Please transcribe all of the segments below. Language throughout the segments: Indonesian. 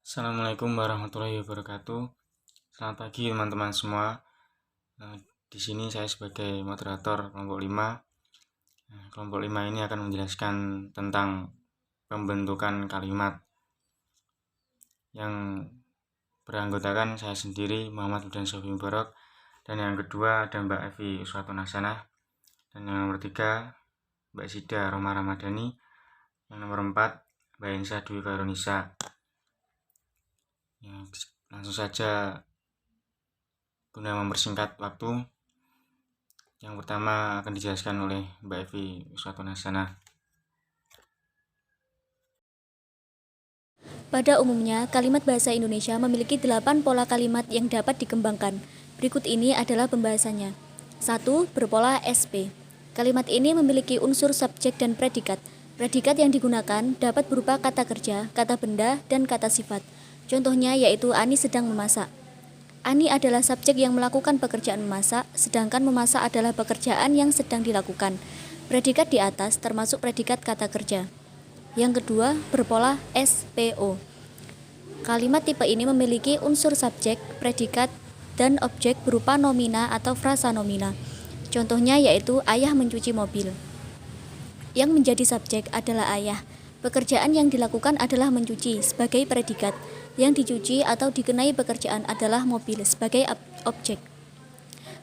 Assalamualaikum warahmatullahi wabarakatuh. Selamat pagi teman-teman semua. Di sini saya sebagai moderator kelompok 5. Kelompok 5 ini akan menjelaskan tentang pembentukan kalimat yang beranggotakan saya sendiri, Muhammad Hudan Sofi Mubarak, dan yang kedua ada Mbak Evi Uswatun Hasanah, dan yang nomor 3 Mbak Sida Roma Ramadhani, yang nomor 4 Mbak Insa Dwi Kairunisa. Langsung saja guna mempersingkat waktu, yang pertama akan dijelaskan oleh Mbak Evi Uswatun Hasanah. Pada umumnya, kalimat bahasa Indonesia memiliki 8 pola kalimat yang dapat dikembangkan. Berikut ini adalah pembahasannya. 1. Berpola SP. Kalimat ini memiliki unsur subjek dan predikat. Predikat yang digunakan dapat berupa kata kerja, kata benda, dan kata sifat. Contohnya yaitu Ani sedang memasak. Ani adalah subjek yang melakukan pekerjaan memasak, sedangkan memasak adalah pekerjaan yang sedang dilakukan. Predikat di atas termasuk predikat kata kerja. Yang kedua, berpola SPO. Kalimat tipe ini memiliki unsur subjek, predikat, dan objek berupa nomina atau frasa nomina. Contohnya yaitu ayah mencuci mobil. Yang menjadi subjek adalah ayah. Pekerjaan yang dilakukan adalah mencuci sebagai predikat. Yang dicuci atau dikenai pekerjaan adalah mobil sebagai objek.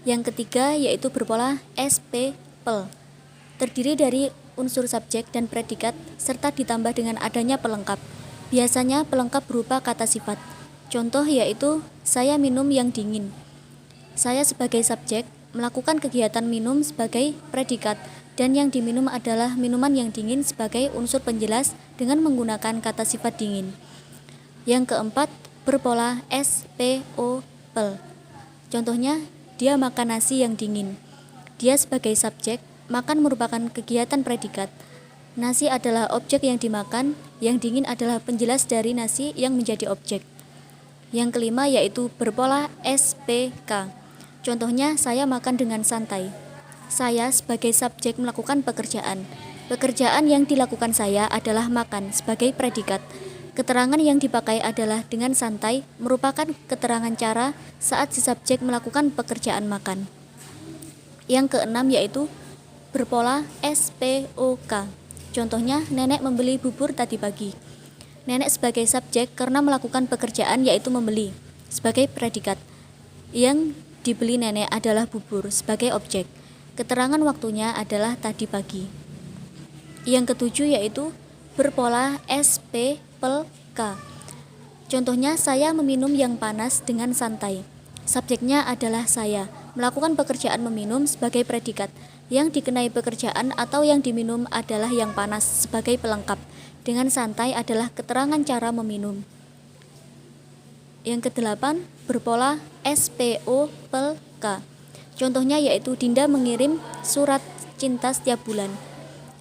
Yang ketiga yaitu berpola SPPL. Terdiri dari unsur subjek dan predikat serta ditambah dengan adanya pelengkap. Biasanya pelengkap berupa kata sifat. Contoh yaitu saya minum yang dingin. Saya sebagai subjek melakukan kegiatan minum sebagai predikat dan yang diminum adalah minuman yang dingin sebagai unsur penjelas dengan menggunakan kata sifat dingin. Yang keempat, berpola SPOPL. Contohnya, dia makan nasi yang dingin. Dia sebagai subjek, makan merupakan kegiatan predikat. Nasi adalah objek yang dimakan, yang dingin adalah penjelas dari nasi yang menjadi objek. Yang kelima yaitu berpola SPK. Contohnya, saya makan dengan santai. Saya sebagai subjek melakukan pekerjaan. Pekerjaan yang dilakukan saya adalah makan sebagai predikat. Keterangan yang dipakai adalah dengan santai, merupakan keterangan cara saat si subjek melakukan pekerjaan makan. Yang keenam yaitu berpola SPOK. Contohnya, nenek membeli bubur tadi pagi. Nenek sebagai subjek karena melakukan pekerjaan yaitu membeli sebagai predikat. Yang dibeli nenek adalah bubur sebagai objek. Keterangan waktunya adalah tadi pagi. Yang ketujuh yaitu berpola SPPLK. Contohnya, saya meminum yang panas dengan santai. Subjeknya adalah saya, melakukan pekerjaan meminum sebagai predikat. Yang dikenai pekerjaan atau yang diminum adalah yang panas sebagai pelengkap. Dengan santai adalah keterangan cara meminum. Yang kedelapan, berpola SPOPLK. Contohnya yaitu Dinda mengirim surat cinta setiap bulan.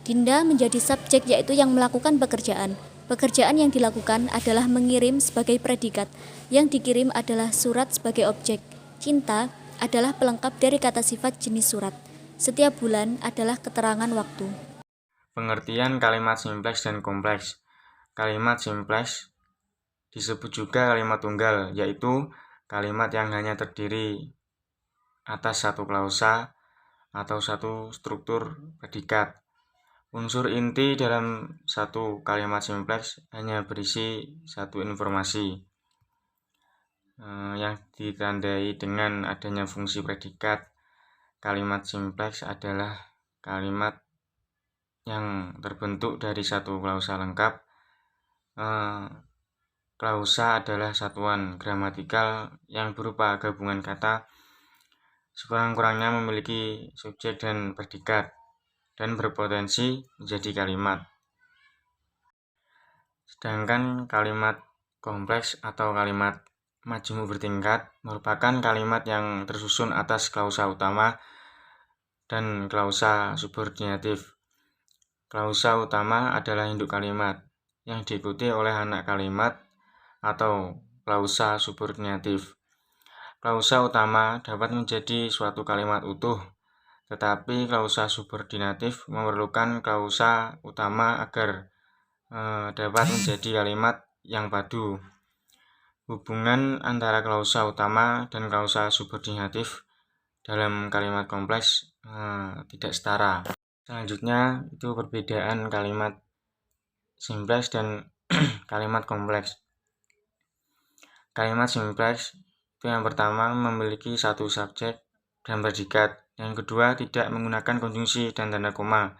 Dinda menjadi subjek yaitu yang melakukan pekerjaan. Pekerjaan yang dilakukan adalah mengirim sebagai predikat. Yang dikirim adalah surat sebagai objek. Cinta adalah pelengkap dari kata sifat jenis surat. Setiap bulan adalah keterangan waktu. Pengertian kalimat simpleks dan kompleks. Kalimat simpleks disebut juga kalimat tunggal, yaitu kalimat yang hanya terdiri atas satu klausa atau satu struktur predikat. Unsur inti dalam satu kalimat simpleks hanya berisi satu informasi yang ditandai dengan adanya fungsi predikat. Kalimat simpleks adalah kalimat yang terbentuk dari satu klausa lengkap. Klausa adalah satuan gramatikal yang berupa gabungan kata, sekurang-kurangnya memiliki subjek dan predikat, dan berpotensi menjadi kalimat. Sedangkan kalimat kompleks atau kalimat majemuk bertingkat merupakan kalimat yang tersusun atas klausa utama dan klausa subordinatif. Klausa utama adalah induk kalimat yang diikuti oleh anak kalimat atau klausa subordinatif. Klausa utama dapat menjadi suatu kalimat utuh, tetapi klausa subordinatif memerlukan klausa utama agar dapat menjadi kalimat yang padu. hubungan antara klausa utama dan klausa subordinatif dalam kalimat kompleks tidak setara. Selanjutnya itu perbedaan kalimat simpleks dan kalimat kompleks. Kalimat simpleks itu yang pertama memiliki satu subjek dan predikat, yang kedua tidak menggunakan konjungsi dan tanda koma.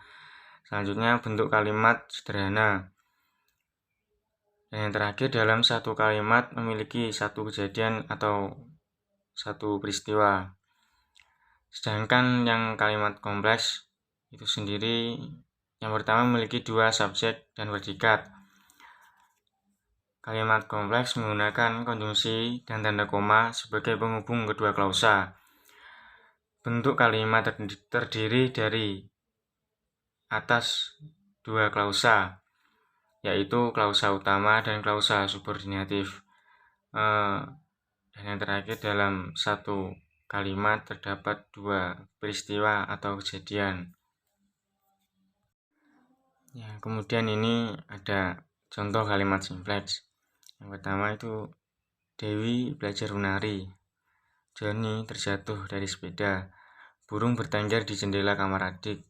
Selanjutnya bentuk kalimat sederhana. Dan yang terakhir, dalam satu kalimat memiliki satu kejadian atau satu peristiwa. Sedangkan yang kalimat kompleks itu sendiri yang pertama memiliki dua subjek dan predikat. Kalimat kompleks menggunakan konjungsi dan tanda koma sebagai penghubung kedua klausa. Bentuk kalimat terdiri dari atas dua klausa, yaitu klausa utama dan klausa subordinatif. Dan yang terakhir, dalam satu kalimat terdapat dua peristiwa atau kejadian. Ya, kemudian ini ada contoh kalimat simpleks. Yang pertama itu, Dewi belajar menari. Joni terjatuh dari sepeda. Burung bertengger di jendela kamar adik.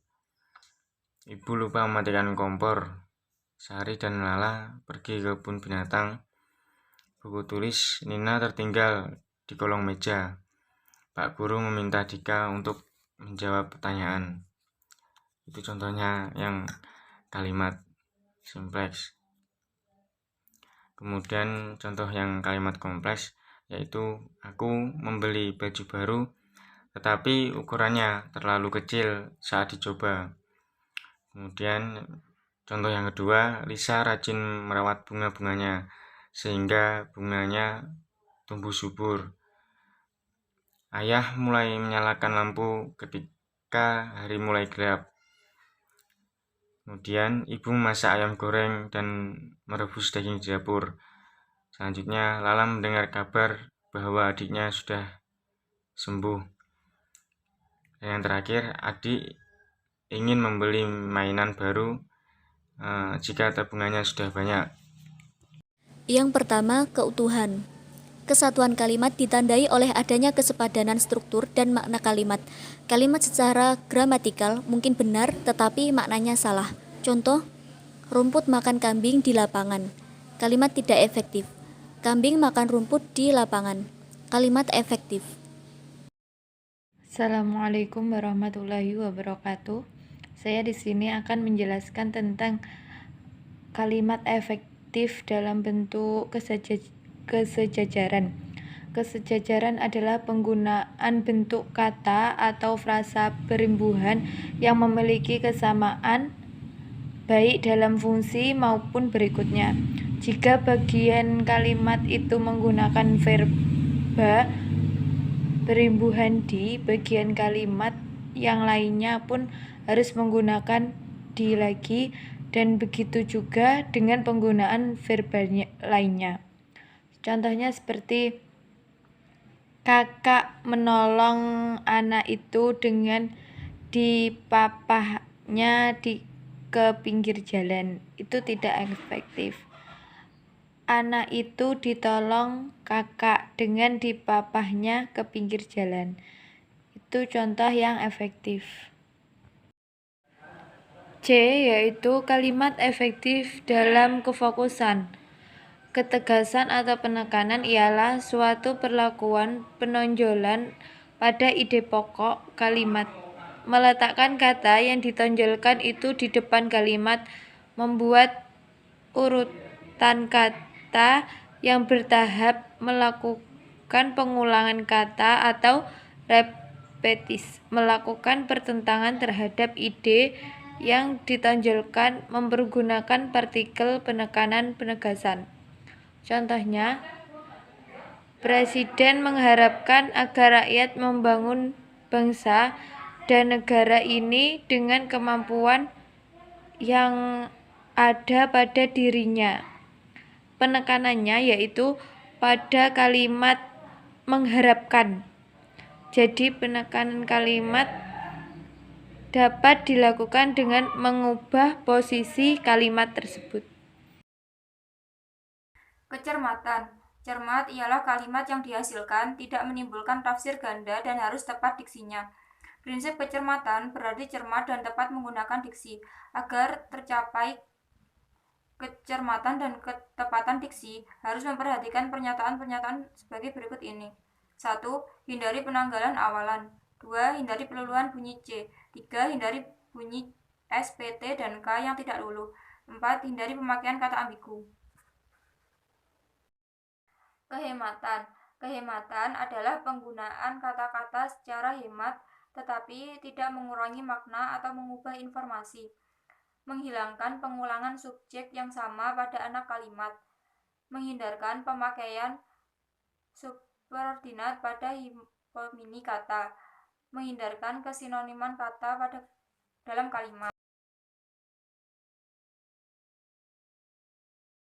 Ibu lupa mematikan kompor. Sari dan Lala pergi ke kebun binatang. Buku tulis Nina tertinggal di kolong meja. Pak guru meminta Dika untuk menjawab pertanyaan. Itu contohnya yang kalimat simpleks. Kemudian contoh yang kalimat kompleks, yaitu aku membeli baju baru tetapi ukurannya terlalu kecil saat dicoba. Kemudian contoh yang kedua, Lisa rajin merawat bunga-bunganya sehingga bunganya tumbuh subur. Ayah mulai menyalakan lampu ketika hari mulai gelap. Kemudian ibu memasak ayam goreng dan merebus daging di dapur. Selanjutnya Lala mendengar kabar bahwa adiknya sudah sembuh. Dan yang terakhir, adik ingin membeli mainan baru jika tabungannya sudah banyak. Yang pertama, keutuhan. Kesatuan kalimat ditandai oleh adanya kesepadanan struktur dan makna kalimat. Kalimat secara gramatikal mungkin benar tetapi maknanya salah. Contoh, rumput makan kambing di lapangan. Kalimat tidak efektif. Kambing makan rumput di lapangan. Kalimat efektif. Assalamualaikum warahmatullahi wabarakatuh. Saya di sini akan menjelaskan tentang kalimat efektif dalam bentuk kesejajaran. Kesejajaran adalah penggunaan bentuk kata atau frasa berimbuhan yang memiliki kesamaan baik dalam fungsi maupun berikutnya. Jika bagian kalimat itu menggunakan verba berimbuhan di, bagian kalimat yang lainnya pun harus menggunakan di lagi, dan begitu juga dengan penggunaan verba lainnya. Contohnya seperti kakak menolong anak itu dengan dipapahnya ke pinggir jalan. Itu tidak efektif. Anak itu ditolong kakak dengan dipapahnya ke pinggir jalan. Itu contoh yang efektif. C yaitu kalimat efektif dalam kefokusan. Ketegasan atau penekanan ialah suatu perlakuan penonjolan pada ide pokok kalimat. Meletakkan kata yang ditonjolkan itu di depan kalimat, membuat urutan kata yang bertahap, melakukan pengulangan kata atau repetis, melakukan pertentangan terhadap ide yang ditonjolkan, mempergunakan partikel penekanan penegasan. Contohnya, Presiden mengharapkan agar rakyat membangun bangsa dan negara ini dengan kemampuan yang ada pada dirinya. Penekanannya yaitu pada kalimat mengharapkan. Jadi penekanan kalimat dapat dilakukan dengan mengubah posisi kalimat tersebut. Kecermatan. Cermat ialah kalimat yang dihasilkan tidak menimbulkan tafsir ganda dan harus tepat diksinya. Prinsip kecermatan berarti cermat dan tepat menggunakan diksi. Agar tercapai kecermatan dan ketepatan diksi, harus memperhatikan pernyataan-pernyataan sebagai berikut ini. 1. Hindari penanggalan awalan. 2. Hindari peluluan bunyi C. 3. Hindari bunyi S, P, T, dan K yang tidak luluh. 4. Hindari pemakaian kata ambigu. Kehematan. Kehematan adalah penggunaan kata-kata secara hemat tetapi tidak mengurangi makna atau mengubah informasi. Menghilangkan pengulangan subjek yang sama pada anak kalimat. Menghindarkan pemakaian subordinat pada hipomini kata. Menghindarkan kesinoniman kata pada dalam kalimat.